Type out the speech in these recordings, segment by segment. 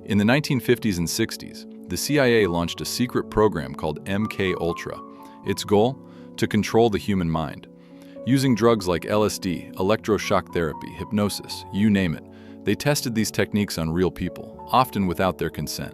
In the 1950s and 60s, the CIA launched a secret program called MK-Ultra. Its goal? To control the human mind. Using drugs like LSD, electroshock therapy, hypnosis, you name it, they tested these techniques on real people, often without their consent.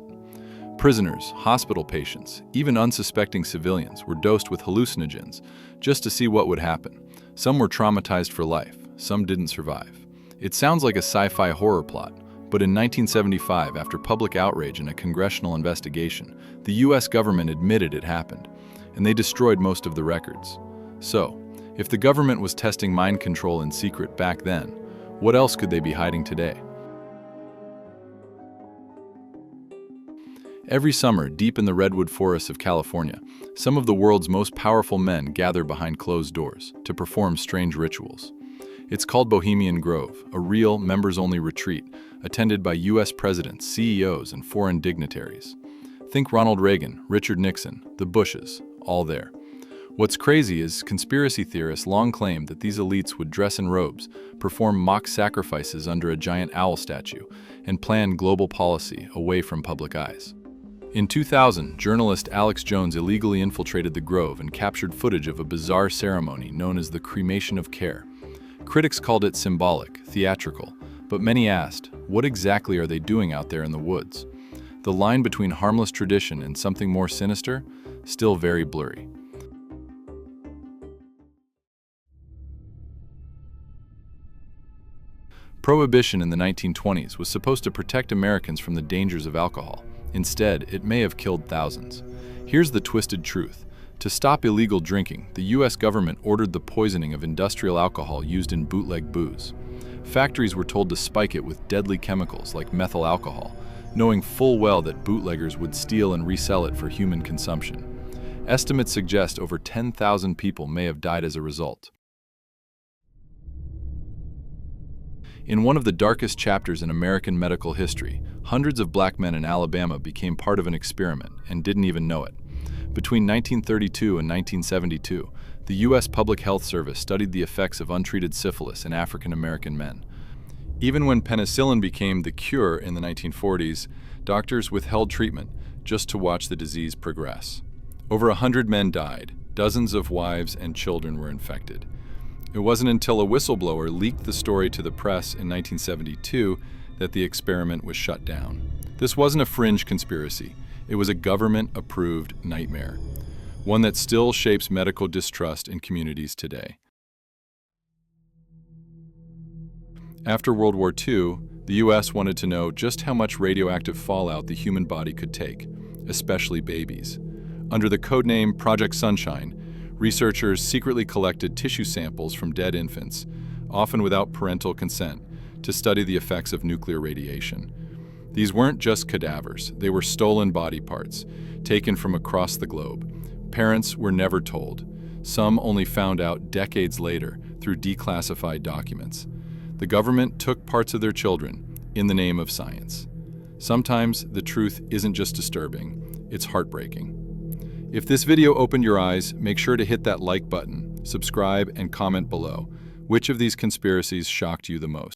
Prisoners, hospital patients, even unsuspecting civilians were dosed with hallucinogens just to see what would happen. Some were traumatized for life, some didn't survive. It sounds like a sci-fi horror plot, but in 1975, after public outrage and a congressional investigation, the US government admitted it happened, and they destroyed most of the records. So, if the government was testing mind control in secret back then, what else could they be hiding today? Every summer, deep in the redwood forests of California, some of the world's most powerful men gather behind closed doors to perform strange rituals. It's called Bohemian Grove, a real, members-only retreat attended by US presidents, CEOs, and foreign dignitaries. Think Ronald Reagan, Richard Nixon, the Bushes, all there. What's crazy is conspiracy theorists long claimed that these elites would dress in robes, perform mock sacrifices under a giant owl statue, and plan global policy away from public eyes. In 2000, journalist Alex Jones illegally infiltrated the Grove and captured footage of a bizarre ceremony known as the cremation of care. Critics called it symbolic, theatrical, but many asked, what exactly are they doing out there in the woods? The line between harmless tradition and something more sinister? Still very blurry. Prohibition in the 1920s was supposed to protect Americans from the dangers of alcohol. Instead, it may have killed thousands. Here's the twisted truth. To stop illegal drinking, the US government ordered the poisoning of industrial alcohol used in bootleg booze. Factories were told to spike it with deadly chemicals like methyl alcohol, knowing full well that bootleggers would steal and resell it for human consumption. Estimates suggest over 10,000 people may have died as a result. In one of the darkest chapters in American medical history, hundreds of black men in Alabama became part of an experiment and didn't even know it. Between 1932 and 1972, the U.S. Public Health Service studied the effects of untreated syphilis in African American men. Even when penicillin became the cure in the 1940s, doctors withheld treatment just to watch the disease progress. Over 100 men died, dozens of wives and children were infected. It wasn't until a whistleblower leaked the story to the press in 1972 that the experiment was shut down. This wasn't a fringe conspiracy. It was a government-approved nightmare, one that still shapes medical distrust in communities today. After World War II, the U.S. wanted to know just how much radioactive fallout the human body could take, especially babies. Under the codename Project Sunshine, researchers secretly collected tissue samples from dead infants, often without parental consent, to study the effects of nuclear radiation. These weren't just cadavers, they were stolen body parts, taken from across the globe. Parents were never told. Some only found out decades later through declassified documents. The government took parts of their children in the name of science. Sometimes the truth isn't just disturbing, it's heartbreaking. If this video opened your eyes, make sure to hit that like button, subscribe, and comment below. Which of these conspiracies shocked you the most?